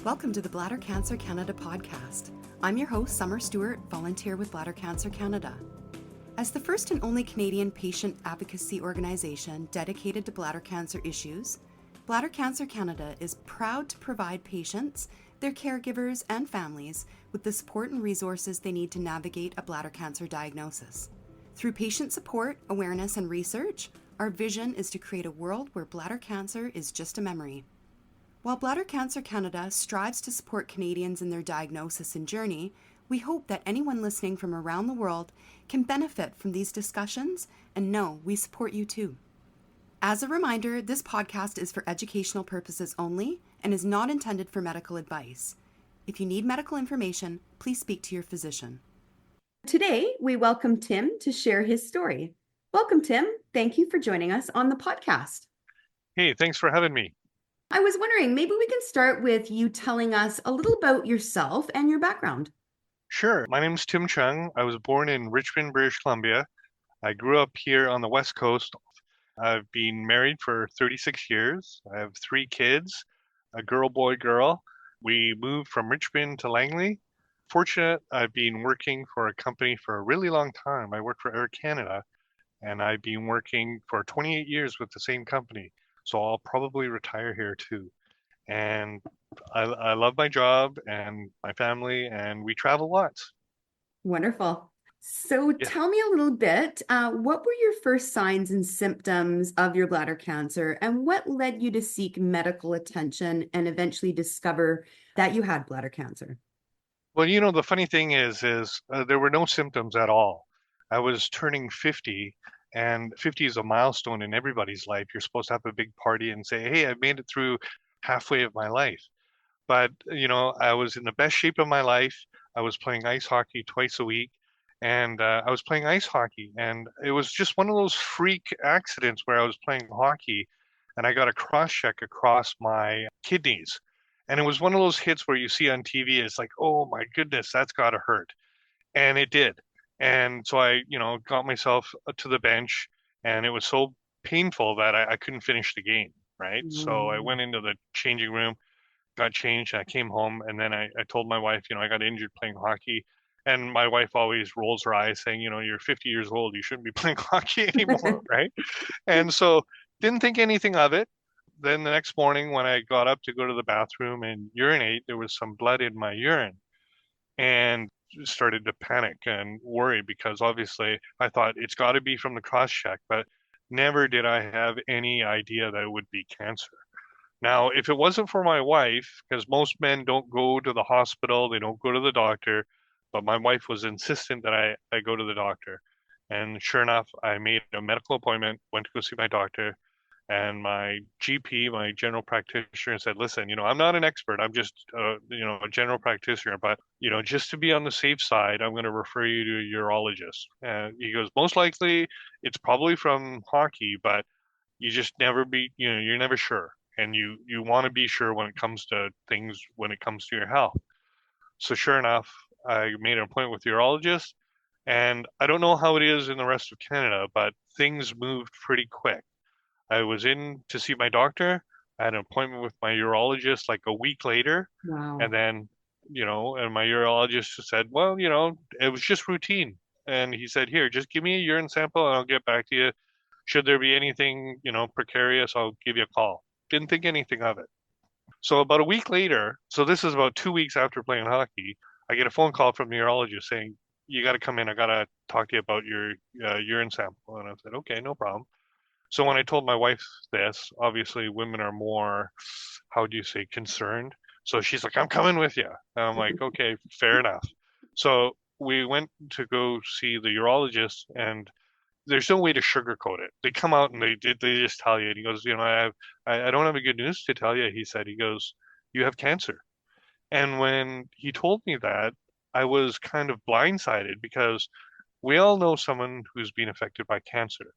Welcome to the Bladder Cancer Canada podcast. I'm your host, Summer Stewart, volunteer with Bladder Cancer Canada. As the first and only Canadian patient advocacy organization dedicated to bladder cancer issues, Bladder Cancer Canada is proud to provide patients, their caregivers, and families with the support and resources they need to navigate a bladder cancer diagnosis. Through patient support, awareness, and research, our vision is to create a world where bladder cancer is just a memory. While Bladder Cancer Canada strives to support Canadians in their diagnosis and journey, we hope that anyone listening from around the world can benefit from these discussions and know we support you too. As a reminder, this podcast is for educational purposes only and is not intended for medical advice. If you need medical information, please speak to your physician. Today, we welcome Tim to share his story. Welcome, Tim. Thank you for joining us on the podcast. Hey, thanks for having me. I was wondering, maybe we can start with you telling us a little about yourself and your background. Sure. My name is Tim Chung. I was born in Richmond, British Columbia. I grew up here on the West Coast. I've been married for 36 years. I have 3 kids, a girl, boy, girl. We moved from Richmond to Langley. Fortunate, I've been working for a company for a really long time. I work for Air Canada, and I've been working for 28 years with the same company. So I'll probably retire here too. And I love my job and my family, and we travel lots. Wonderful. So Yeah. tell me a little bit, what were your first signs and symptoms of your bladder cancer, and what led you to seek medical attention and eventually discover that you had bladder cancer? Well, the funny thing is there were no symptoms at all. I was turning 50, and 50 is a milestone in everybody's life. You're supposed to have a big party and say, "Hey, I've made it through halfway of my life." But, I was in the best shape of my life. I was playing ice hockey twice a week, and I was playing ice hockey, and it was just one of those freak accidents where I was playing hockey, and I got a cross check across my kidneys. And it was one of those hits where you see on TV, it's like, oh my goodness, that's got to hurt. And it did. And so I, got myself to the bench, and it was so painful that I couldn't finish the game, right? So I went into the changing room, got changed, and I came home, and then I told my wife, I got injured playing hockey. And my wife always rolls her eyes saying, you're 50 years old, you shouldn't be playing hockey anymore, right? And so didn't think anything of it. Then the next morning when I got up to go to the bathroom and urinate, there was some blood in my urine, and started to panic and worry because obviously I thought it's got to be from the cross check, but never did I have any idea that it would be cancer. Now, if it wasn't for my wife, because most men don't go to the hospital, they don't go to the doctor, but my wife was insistent that I go to the doctor. And sure enough, I made a medical appointment, went to go see my doctor, and my GP, my general practitioner, said, "Listen, I'm not an expert. I'm just, a general practitioner, but, just to be on the safe side, I'm going to refer you to a urologist." And he goes, "Most likely it's probably from hockey, but you just never you're never sure. And you want to be sure when it comes to things, when it comes to your health." So sure enough, I made an appointment with the urologist, and I don't know how it is in the rest of Canada, but things moved pretty quick. I was in to see my doctor. I had an appointment with my urologist like a week later. Wow. And then, and my urologist said, "Well, it was just routine." And he said, "Here, just give me a urine sample and I'll get back to you. Should there be anything, precarious, I'll give you a call." Didn't think anything of it. So about a week later, so this is about 2 weeks after playing hockey, I get a phone call from the urologist saying, "You got to come in. I got to talk to you about your urine sample." And I said, "Okay, no problem." So when I told my wife this, obviously women are more, how do you say, concerned. So she's like, "I'm coming with you." And I'm like, "Okay, fair enough." So we went to go see the urologist, and there's no way to sugarcoat it. They come out and they just tell you. And he goes, I don't have a good news to tell you. He said, he goes, "You have cancer." And when he told me that, I was kind of blindsided because we all know someone who's been affected by cancer,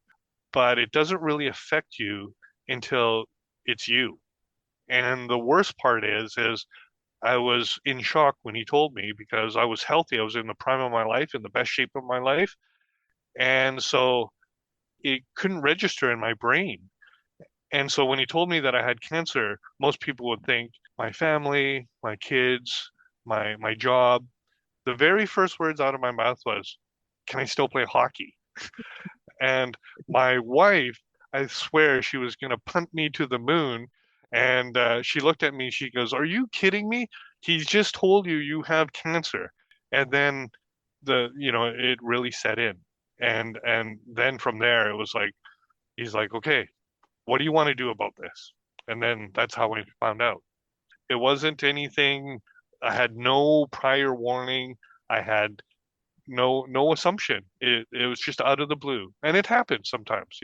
but it doesn't really affect you until it's you. And the worst part is I was in shock when he told me because I was healthy. I was in the prime of my life, in the best shape of my life. And so it couldn't register in my brain. And so when he told me that I had cancer, most people would think, my family, my kids, my job. The very first words out of my mouth was, "Can I still play hockey?" And my wife, I swear, she was going to punt me to the moon. And she looked at me. She goes, "Are you kidding me? He's just told you you have cancer." And then it really set in. And then from there, it was like he's like, "Okay, what do you want to do about this?" And then that's how we found out. It wasn't anything. I had no prior warning. I had no assumption. It was just out of the blue, and it happens sometimes.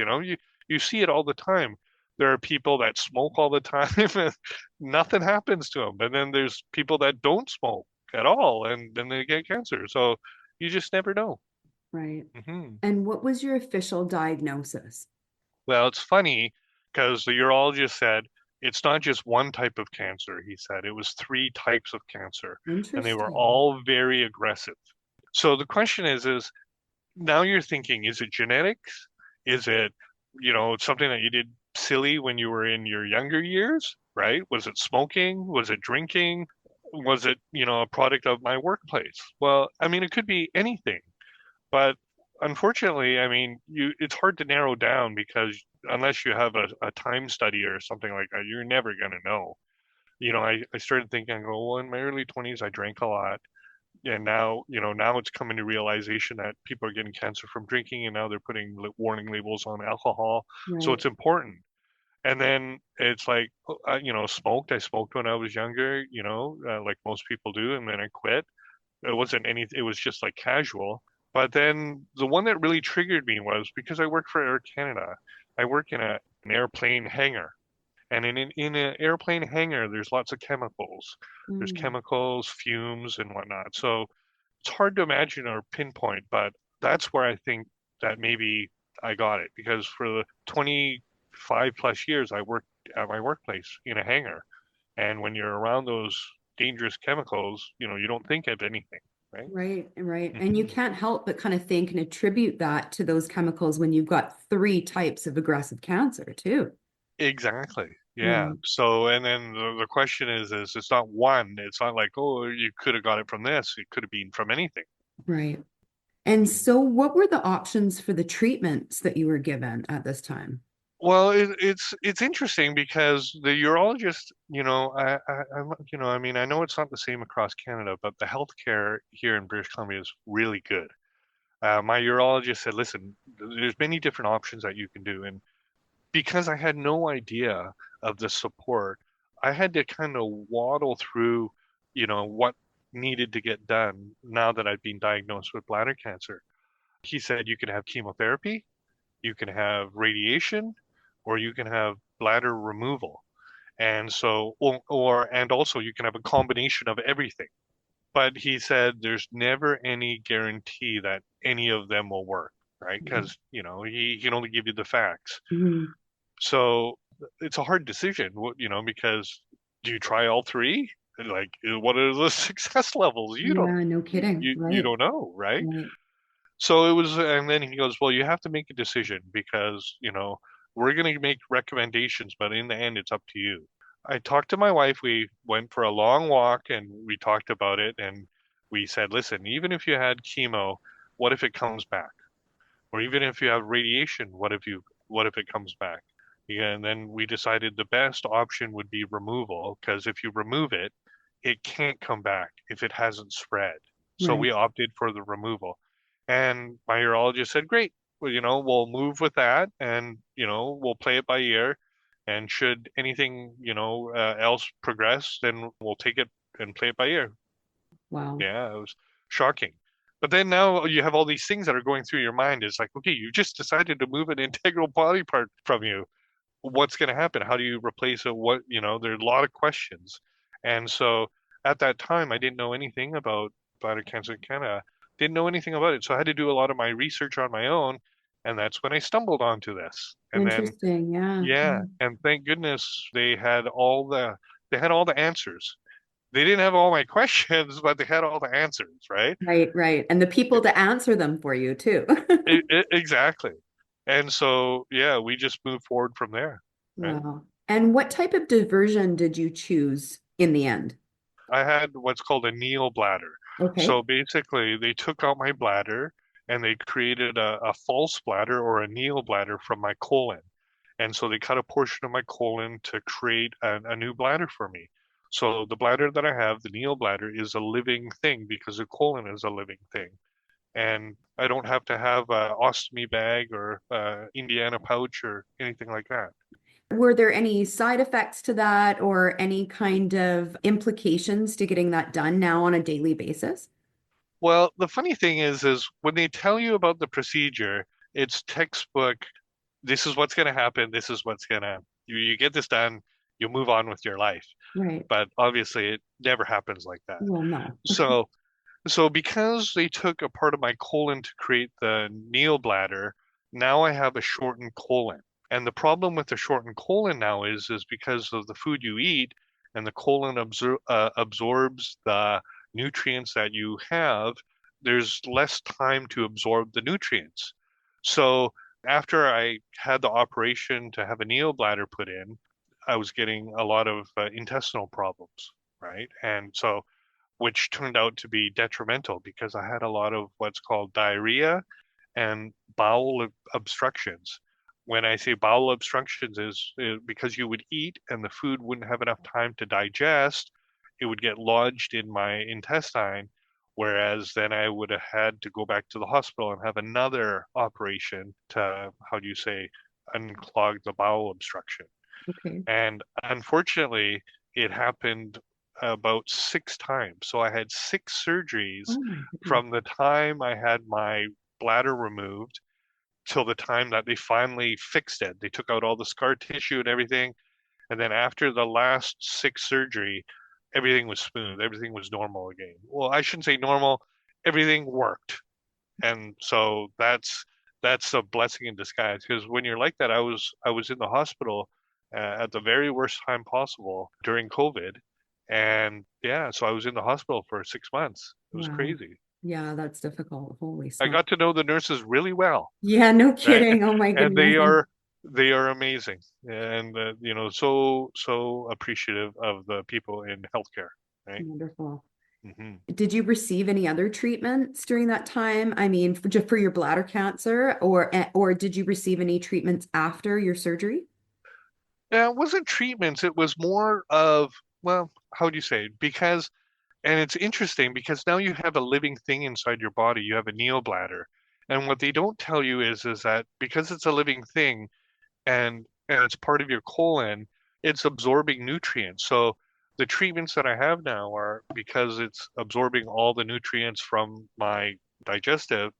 You see it all the time. There are people that smoke all the time, and nothing happens to them. And then there's people that don't smoke at all, and then they get cancer. So you just never know. Right. Hmm. And what was your official diagnosis? Well, it's funny because the urologist said it's not just one type of cancer. He said it was three types of cancer, and they were Interesting. all very aggressive. So the question is now you're thinking, is it genetics? Is it, something that you did silly when you were in your younger years, right? Was it smoking? Was it drinking? Was it, a product of my workplace? Well, I mean, it could be anything, but unfortunately, I mean, it's hard to narrow down because unless you have a time study or something like that, you're never going to know. I started thinking, I go, well, in my early 20s, I drank a lot, and now it's coming to realization that people are getting cancer from drinking, and now they're putting warning labels on alcohol. So Right. it's important. And then it's like, I smoked when I was younger, like most people do, and then I quit. It was just like casual. But then the one that really triggered me was because I work for Air Canada. I work in an airplane hangar. And in an airplane hangar, there's lots of chemicals. There's Mm. chemicals, fumes, and whatnot. So it's hard to imagine or pinpoint, but that's where I think that maybe I got it because for the 25 plus years I worked at my workplace in a hangar. And when you're around those dangerous chemicals, you don't think of anything, right? Right, right. And you Hmm. can't help but kind of think and attribute that to those chemicals when you've got three types of aggressive cancer, too. Exactly. Yeah. Yeah, So, and then the question is it's not one. It's not like, oh, you could have got it from this. It could have been from anything. right. And so, what were the options for the treatments that you were given at this time? Well, it's interesting because the urologist, I mean, I know it's not the same across Canada, but the healthcare here in British Columbia is really good. My urologist said, listen, there's many different options that you can do, and because I had no idea of the support, I had to kind of waddle through, what needed to get done now that I'd been diagnosed with bladder cancer. He said you can have chemotherapy, you can have radiation, or you can have bladder removal. And so, and also you can have a combination of everything. But he said there's never any guarantee that any of them will work, right? Because, he can only give you the facts. Mhm. So it's a hard decision, because do you try all three? And like, what are the success levels? You don't, Yeah, no kidding. you Right, don't know, right? right. So it was, and then he goes, well, you have to make a decision because, we're going to make recommendations, but in the end, it's up to you. I talked to my wife. We went for a long walk and we talked about it. And we said, listen, even if you had chemo, what if it comes back? Or even if you have radiation, what if it comes back? Yeah, and then we decided the best option would be removal because if you remove it, it can't come back if it hasn't spread. So Right. we opted for the removal. And my urologist said, great, well, we'll move with that and, we'll play it by ear. And should anything, else progress, then we'll take it and play it by ear. Wow. Yeah, it was shocking. But then now you have all these things that are going through your mind. It's like, okay, you just decided to move an integral body part from you. What's going to happen? How do you replace it? There's a lot of questions. And so at that time, I didn't know anything about bladder cancer in Canada, didn't know anything about it. So I had to do a lot of my research on my own. And that's when I stumbled onto this. And then, Interesting. Yeah. yeah, and thank goodness they had all the answers. They didn't have all my questions, but they had all the answers, right? Right, right. And the people to answer them for you too. Exactly. And so, we just moved forward from there, right? Wow. And what type of diversion did you choose? in the end. I had what's called a neobladder. Okay. So basically, they took out my bladder and they created a false bladder or a neobladder from my colon. And so they cut a portion of my colon to create a new bladder for me. So the bladder that I have, the neobladder, is a living thing because the colon is a living thing. And I don't have to have a ostomy bag or Indiana pouch or anything like that. Were there any side effects to that or any kind of implications to getting that done now on a daily basis? Well, the funny thing is when they tell you about the procedure, it's textbook. This is what's going to happen. This is what's going to, you get this done, you move on with your life. Right. But obviously, it never happens like that. Well, no. So, so because they took a part of my colon to create the neobladder, now I have a shortened colon. And the problem with the shortened colon now is because of the food you eat, and the colon absorbs the nutrients that you have, there's less time to absorb the nutrients. So after I had the operation to have a neobladder put in, I was getting a lot of intestinal problems, right? And so which turned out to be detrimental because I had a lot of what's called diarrhea and bowel obstructions. When I say bowel obstructions is because you would eat and the food wouldn't have enough time to digest, it would get lodged in my intestine, whereas then I would have had to go back to the hospital and have another operation to, how do you say, unclog the bowel obstruction. Okay. And unfortunately, it happened about 6 times. So I had 6 surgeries Oh my goodness. from the time I had my bladder removed till the time that they finally fixed it. They took out all the scar tissue and everything. And then after the last 6 surgery, everything was smooth. Everything was normal again. Well, I shouldn't say normal. Everything worked. And so that's a blessing in disguise because when you're like that, I was in the hospital at the very worst time possible during COVID, and yeah, so I was in the hospital for 6 months. It was Wow. crazy. Yeah, that's difficult. Holy I smoke. got to know the nurses really well, Yeah, no right? kidding. Oh my And goodness. And they are amazing, and so appreciative of the people in healthcare, right? wonderful. Hmm. Did you receive any other treatments during that time? I mean, just for your bladder cancer, or did you receive any treatments after your surgery? Yeah, it wasn't treatments. It was more of, well, how do you say it? Because, and it's interesting because now you have a living thing inside your body. You have a neobladder. And what they don't tell you is that because it's a living thing and it's part of your colon, it's absorbing nutrients. So the treatments that I have now are because it's absorbing all the nutrients from my digestive,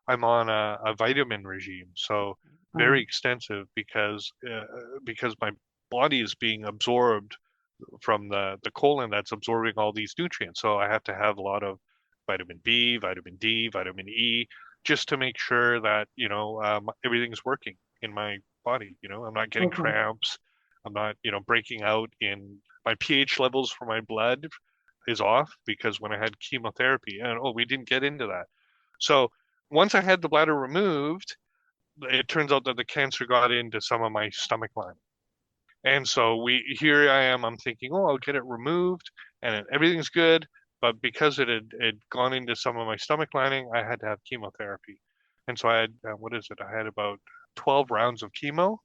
I'm on a vitamin regime. So Oh, very extensive because my body is being absorbed from the colon that's absorbing all these nutrients. So I have to have a lot of vitamin B, vitamin D, vitamin E, just to make sure that, everything's working in my body. I'm not getting okay. cramps. I'm not, breaking out in my pH levels for my blood is off because when I had chemotherapy, and oh, we didn't get into that. So once I had the bladder removed, it turns out that the cancer got into some of my stomach lining. And so here I am, I'm thinking, oh, I'll get it removed and everything's good. But because it had gone into some of my stomach lining, I had to have chemotherapy. And so I had, what is it? I had about 12 rounds of chemo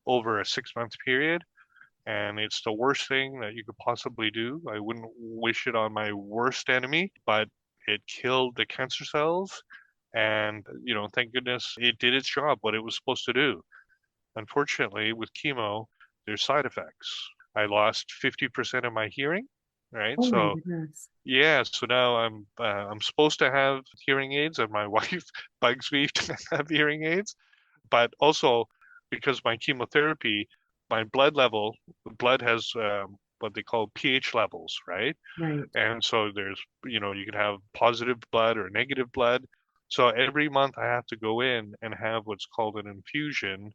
over a 6 month period. And it's the worst thing that you could possibly do. I wouldn't wish it on my worst enemy, but it killed the cancer cells. And, thank goodness it did its job, what it was supposed to do. Unfortunately, with chemo, there's side effects. I lost 50% of my hearing, right? Oh my So goodness. yeah, so now I'm supposed to have hearing aids, and my wife bugs me to have hearing aids. But also because my chemotherapy, my blood has what they call pH levels, right? Right. And so you can have positive blood or negative blood. So every month I have to go in and have what's called an infusion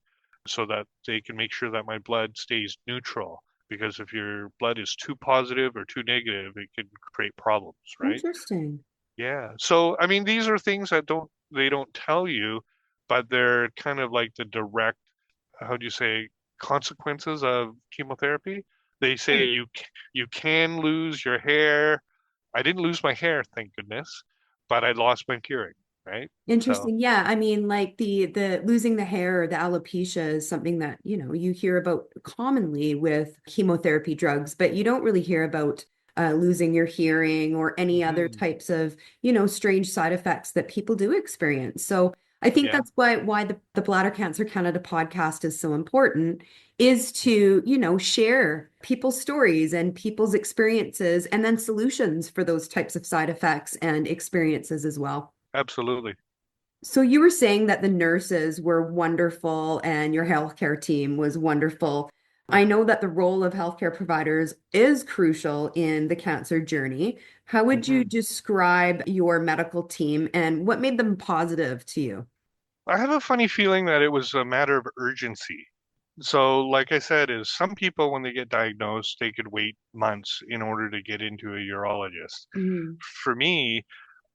so that they can make sure that my blood stays neutral. Because if your blood is too positive or too negative, it can create problems, right? Interesting. Yeah. So, I mean, these are things that they don't tell you, but they're kind of like the direct, how do you say, consequences of chemotherapy. They say Right. you can lose your hair. I didn't lose my hair, thank goodness, but I lost my hearing, right? So, Interesting. Yeah, I mean, like the losing the hair or the alopecia is something that, you hear about commonly with chemotherapy drugs, but you don't really hear about losing your hearing or any other mhm, types of, strange side effects that people do experience. So I think yeah, that's why the Bladder Cancer Canada podcast is so important, is to, share people's stories and people's experiences and then solutions for those types of side effects and experiences as well. absolutely. So you were saying that the nurses were wonderful and your healthcare team was wonderful. I know that the role of healthcare providers is crucial in the cancer journey. How would you Mhm. describe your medical team and what made them positive to you? I have a funny feeling that it was a matter of urgency. So, like I said, is some people when they get diagnosed, they could wait months in order to get into a urologist. Mhm. For me,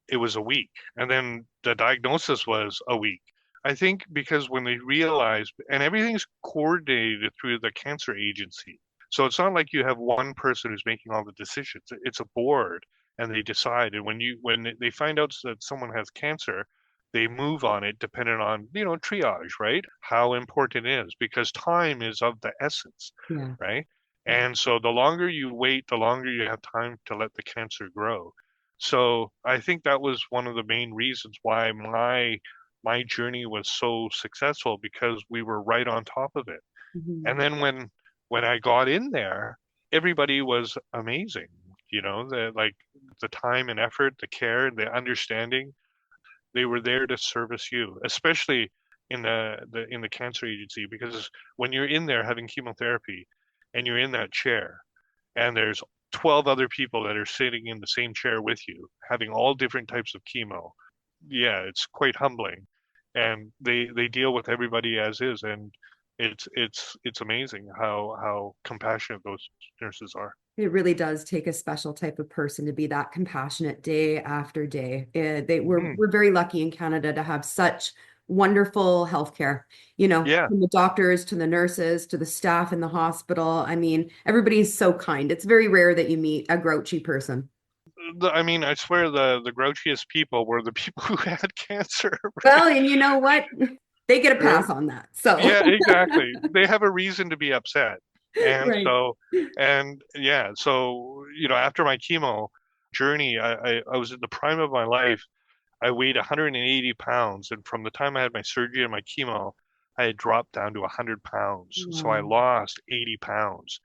it was a week, and then the diagnosis was a week. I think because when they realized, and everything's coordinated through the cancer agency, so it's not like you have one person who's making all the decisions. It's a board, and they decide. And when they find out that someone has cancer, they move on it depending on triage, right? How important it is because time is of the essence, Yeah. right? And so the longer you wait, the longer you have time to let the cancer grow. So I think that was one of the main reasons why my journey was so successful because we were right on top of it. Mhm. And then when I got in there, everybody was amazing. The time and effort, the care, the understanding, they were there to service you, especially in the cancer agency because when you're in there having chemotherapy and you're in that chair and there's 12 other people that are sitting in the same chair with you, having all different types of chemo. Yeah, it's quite humbling. And they deal with everybody as is, and it's amazing how compassionate those nurses are. It really does take a special type of person to be that compassionate day after day. Hmm. We're very lucky in Canada to have such wonderful healthcare, Yeah, from the doctors to the nurses to the staff in the hospital. I mean, everybody's so kind. It's very rare that you meet a grouchy person. I mean, I swear the grouchiest people were the people who had cancer, Well, right? and you know what? They get a Right? pass on that. So, Yeah, exactly. They have a reason to be upset. And right. so, and yeah, so, after my chemo journey, I was in the prime of my life. I weighed 180 pounds. And from the time I had my surgery and my chemo, I had dropped down to 100 pounds. So I Wow. lost 80 pounds.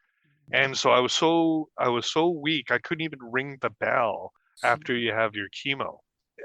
And so I was so weak, I couldn't even ring the bell after you have your chemo.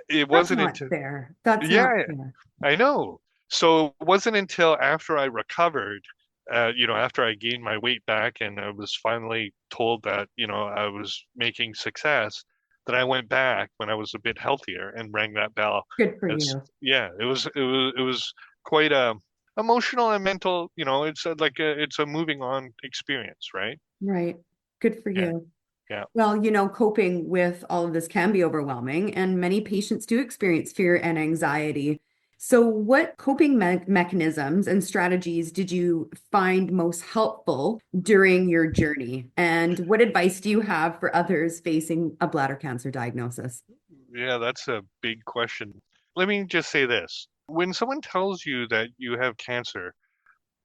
It That's wasn't not until, fair. That's not yeah, fair. I know. So it wasn't until after I recovered, after I gained my weight back and I was finally told that, I was making success, that I went back when I was a bit healthier and rang that bell. Good for It's you. yeah, it was quite a emotional and mental, it's a moving on experience, right? Right. Good for Yeah, you. yeah. Well, coping with all of this can be overwhelming, and many patients do experience fear and anxiety. So, what coping mechanisms and strategies did you find most helpful during your journey? And what advice do you have for others facing a bladder cancer diagnosis? Yeah, that's a big question. Let me just say this. When someone tells you that you have cancer,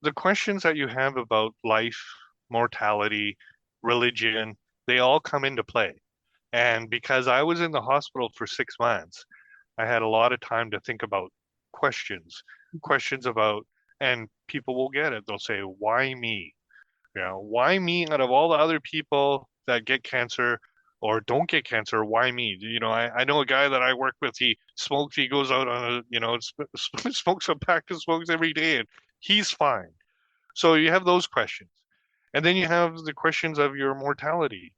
the questions that you have about life, mortality, religion, they all come into play. And because I was in the hospital for 6 months, I had a lot of time to think about questions, questions about, and people will get it. They'll say, why me? Why me out of all the other people that get cancer or don't get cancer? Why me? I know a guy that I work with. He smokes. He goes out on smokes a pack of smokes every day, and he's fine. So you have those questions, and then you have the questions of your mortality,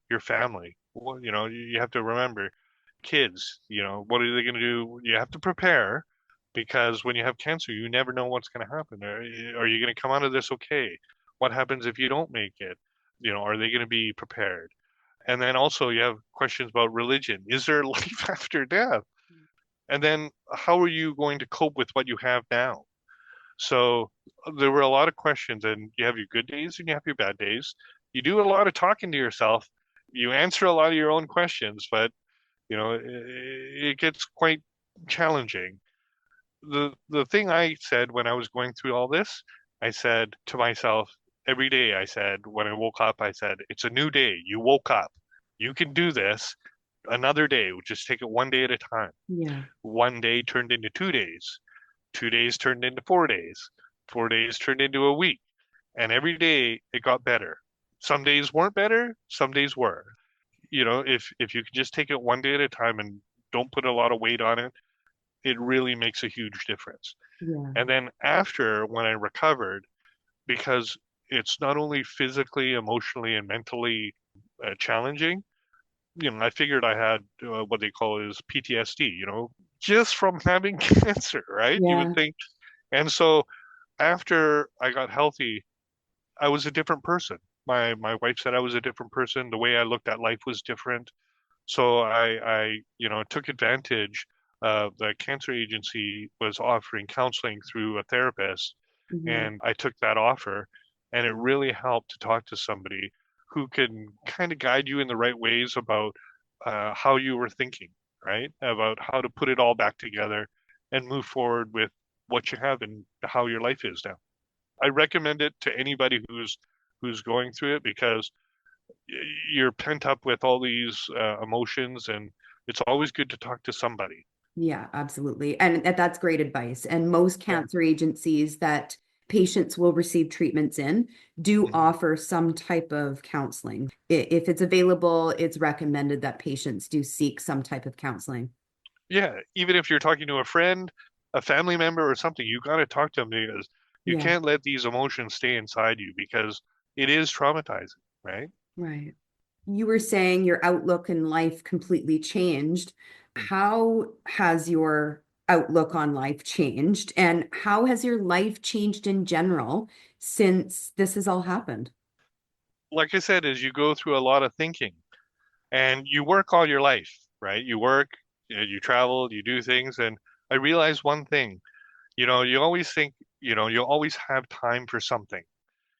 your family. Well, you have to remember kids. What are they going to do? You have to prepare because when you have cancer, you never know what's going to happen. Are you going to come out of this okay? What happens if you don't make it? Are they going to be prepared? And then also you have questions about religion. Is there life after death? And then how are you going to cope with what you have now? So there were a lot of questions, and you have your good days and you have your bad days. you do a lot of talking to yourself. You answer a lot of your own questions, but it gets quite challenging. The thing I said when I was going through all this, I said to myself every day, I said, when I woke up, I said, it's a new day. You woke up. You can do this another day. Just take it one day at a time. Yeah. One day turned into 2 days. 2 days turned into 4 days. 4 days turned into a week. And every day it got better. Some days weren't better, some days were. If you can just take it one day at a time and don't put a lot of weight on it, it really makes a huge difference. Yeah. And then after, when I recovered, because it's not only physically, emotionally, and mentally challenging, I figured I had what they call is PTSD, just from having cancer, right? You would Yeah. think. And so after I got healthy, I was a different person. My wife said I was a different person. The way I looked at life was different. So I took advantage. The cancer agency was offering counseling through a therapist, Mhm. and I took that offer, and it really helped to talk to somebody who can kind of guide you in the right ways about how you were thinking, right? About how to put it all back together and move forward with what you have and how your life is now. I recommend it to anybody who's going through it because you're pent up with all these emotions, and it's always good to talk to somebody. Yeah, absolutely. And that's great advice. And most Yeah. cancer agencies that patients will receive treatments in do hmm offer some type of counseling. If it's available, it's recommended that patients do seek some type of counseling. Yeah. Even if you're talking to a friend, a family member, or something, you got to talk to them because you Yeah, can't let these emotions stay inside you because it is traumatizing, right? right. You were saying your outlook in life completely changed. How has your outlook on life changed? And how has your life changed in general since this has all happened? Like I said, is you go through a lot of thinking and you work all your life, right? You work, you travel, you do things. And I realized one thing, you always think, you always have time for something.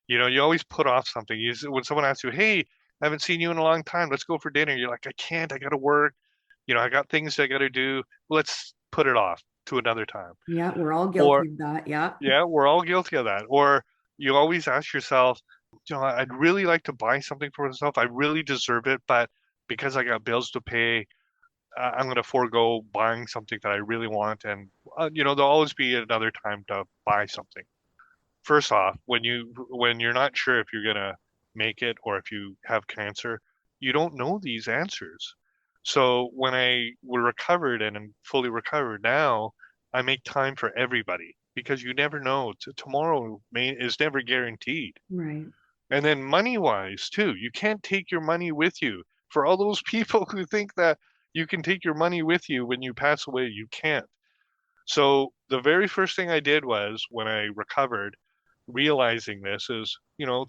You always put off something. When someone asks you, hey, I haven't seen you in a long time, let's go for dinner. You're like, I can't, I got to work. I got things I got to do. Let's put it off to another time. Yeah, we're all Or, guilty of that. Yeah. yeah, we're all guilty of that. Or you always ask yourself, I'd really like to buy something for myself. I really deserve it, but because I got bills to pay, I'm going to forego buying something that I really want. And, there'll always be another time to buy something. First off, when you're not sure if you're going to make it or if you have cancer, you don't know these answers. So when I were recovered and am fully recovered now, I make time for everybody because you never know. Tomorrow is never guaranteed. Right. And then money wise too, you can't take your money with you. For all those people who think that you can take your money with you when you pass away, you can't. So the very first thing I did was when I recovered, realizing this is,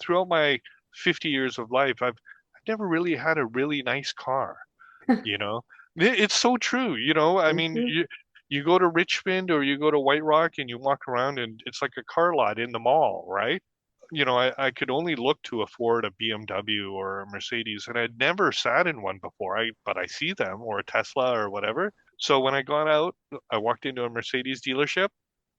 throughout my 50 years of life, I've never really had a really nice car, you know. It's so true, I mean, you go to Richmond or you go to White Rock and you walk around and it's like a car lot in the mall, right? I could only look to afford a BMW or a Mercedes, and I'd never sat in one before. But I see them, or a Tesla or whatever. So when I got out, I walked into a Mercedes dealership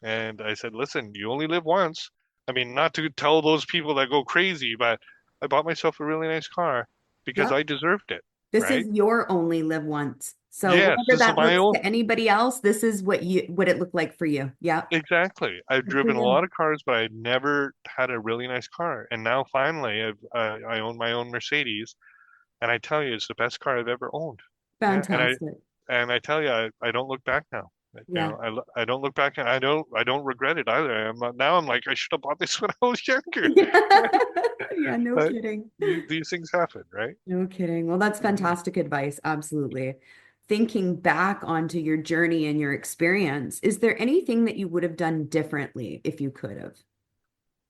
and I said, listen, you only live once. I mean, not to tell those people that go crazy, but I bought myself a really nice car because Yep. I deserved it, This is right? your only live once. So Yes, whatever this is that my looks own. to anybody else, this is what it looked like for you. Yeah. Exactly. I've Good for driven a you. lot of cars, but I never had a really nice car. And now finally, I own my own Mercedes, and I tell you, it's the best car I've ever owned. Yeah, Fantastic. and I tell you, I don't look back now. Yeah. I don't look back, and I don't regret it either. Now I'm like I should have bought this when I was younger. Yeah, no But kidding. these things happen, right? No kidding. Well, that's Mhm. fantastic advice. Absolutely. Thinking back onto your journey and your experience, is there anything that you would have done differently if you could have?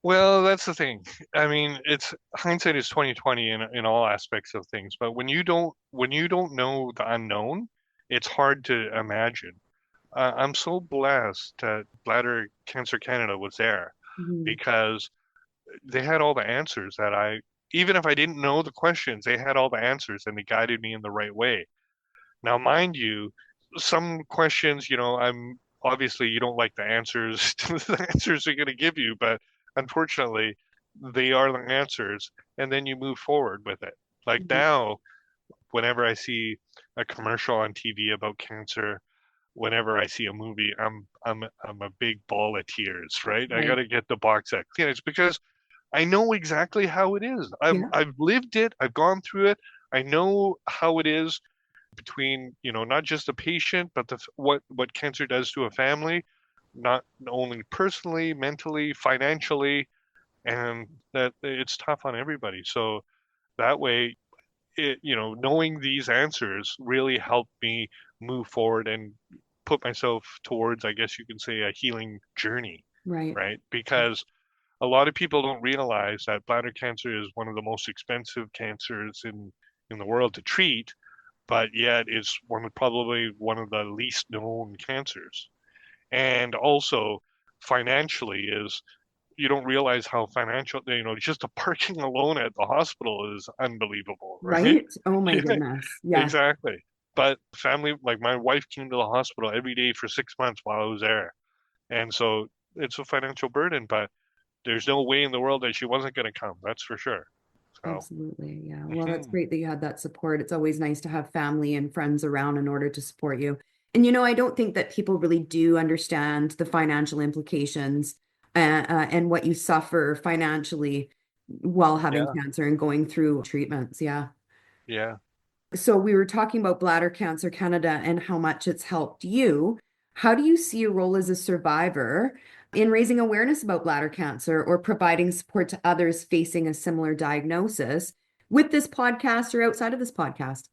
Well, that's the thing. I mean, it's hindsight is 2020 in all aspects of things, but when you don't know the unknown, it's hard to imagine. I'm so blessed that Bladder Cancer Canada was there Mhm. because they had all the answers that I even if I didn't know the questions, they had all the answers and they guided me in the right way. Now, mind you, some questions, I'm obviously you don't like the answers the answers they're going to give you, but unfortunately, they are the answers, and then you move forward with it. Like Mhm. now, whenever I see a commercial on TV about cancer, whenever I see a movie, I'm a big ball of tears, right? I got Right. to get the box set clean. It's because I know exactly how it is. Yeah. I've lived it. I've gone through it. I know how it is between, not just the patient, but what cancer does to a family, not only personally, mentally, financially, and that it's tough on everybody. So that way, knowing these answers really helped me move forward and put myself towards, I guess you can say, a healing journey, Right. right? Because a lot of people don't realize that bladder cancer is one of the most expensive cancers in the world to treat, but yet it's probably one of the least known cancers. And also financially is you don't realize how financial, just the parking alone at the hospital is unbelievable, right? Right. Oh my Yeah, goodness. Yeah. exactly. But family, like my wife came to the hospital every day for 6 months while I was there. And so it's a financial burden, but there's no way in the world that she wasn't going to come. That's for sure. So, Absolutely. Yeah. Well, that's mhm. great that you had that support. It's always nice to have family and friends around in order to support you. And, I don't think that people really do understand the financial implications and what you suffer financially while having Yeah, cancer and going through treatments. Yeah. yeah. So we were talking about Bladder Cancer Canada and how much it's helped you. How do you see your role as a survivor in raising awareness about bladder cancer or providing support to others facing a similar diagnosis with this podcast or outside of this podcast?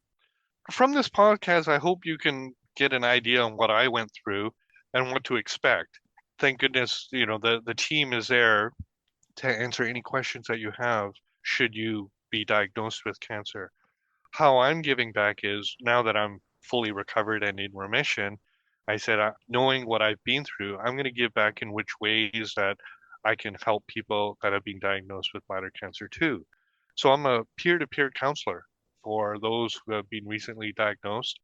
From this podcast, I hope you can get an idea on what I went through and what to expect. Thank goodness, the team is there to answer any questions that you have should you be diagnosed with cancer. How I'm giving back is now that I'm fully recovered and in remission, I said, knowing what I've been through, I'm going to give back in which ways that I can help people that have been diagnosed with bladder cancer too. So I'm a peer-to-peer counselor for those who have been recently diagnosed,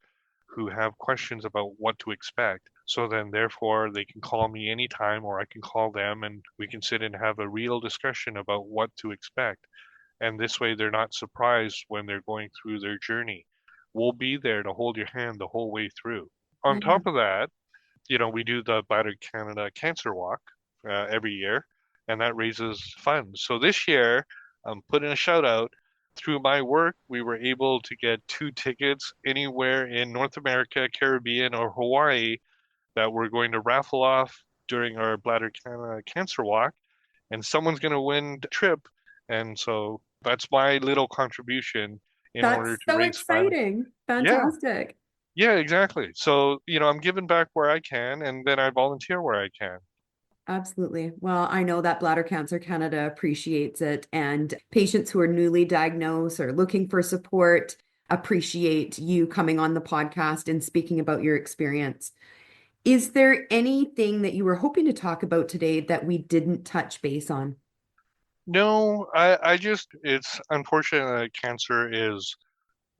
who have questions about what to expect. So then, therefore, they can call me anytime or I can call them and we can sit and have a real discussion about what to expect. And this way, they're not surprised when they're going through their journey. We'll be there to hold your hand the whole way through. On Yeah. top of that, we do the Bladder Canada Cancer Walk every year, and that raises funds. So this year, I'm putting a shout out. Through my work, we were able to get 2 tickets anywhere in North America, Caribbean, or Hawaii that we're going to raffle off during our Bladder Canada Cancer Walk, and someone's going to win the trip. And so that's my little contribution in order That's to so raise funds. exciting. Yeah, Fantastic. yeah, exactly. So, I'm giving back where I can, and then I volunteer where I can. Absolutely. Well, I know that Bladder Cancer Canada appreciates it, and patients who are newly diagnosed or looking for support appreciate you coming on the podcast and speaking about your experience. Is there anything that you were hoping to talk about today that we didn't touch base on? No, it's unfortunate that cancer is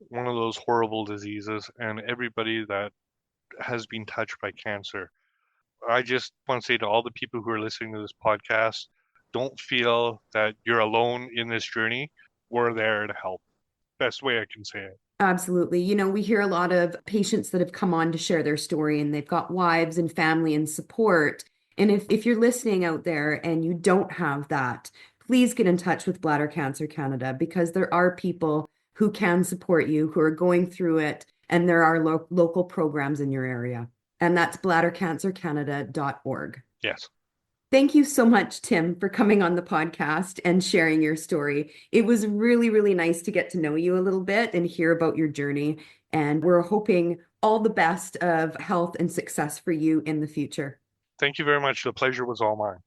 one of those horrible diseases, and everybody that has been touched by cancer, I just want to say to all the people who are listening to this podcast, don't feel that you're alone in this journey. We're there to help. Best way I can say it. Absolutely. We hear a lot of patients that have come on to share their story and they've got wives and family and support. And if you're listening out there and you don't have that, please get in touch with Bladder Cancer Canada because there are people who can support you who are going through it, and there are local programs in your area. And that's bladdercancercanada.org. Yes. Thank you so much, Tim, for coming on the podcast and sharing your story. It was really, really nice to get to know you a little bit and hear about your journey. And we're hoping all the best of health and success for you in the future. Thank you very much. The pleasure was all mine.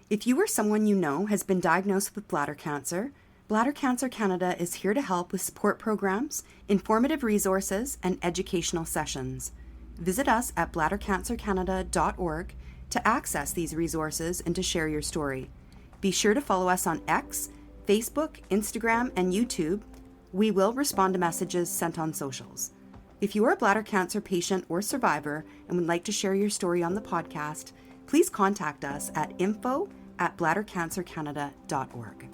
If you or someone you know has been diagnosed with bladder cancer, Bladder Cancer Canada is here to help with support programs, informative resources, and educational sessions. Visit us at bladdercancercanada.org to access these resources and to share your story. Be sure to follow us on X, Facebook, Instagram, and YouTube, we will respond to messages sent on socials. If you are a bladder cancer patient or survivor and would like to share your story on the podcast, please contact us at info@bladdercancercanada.org.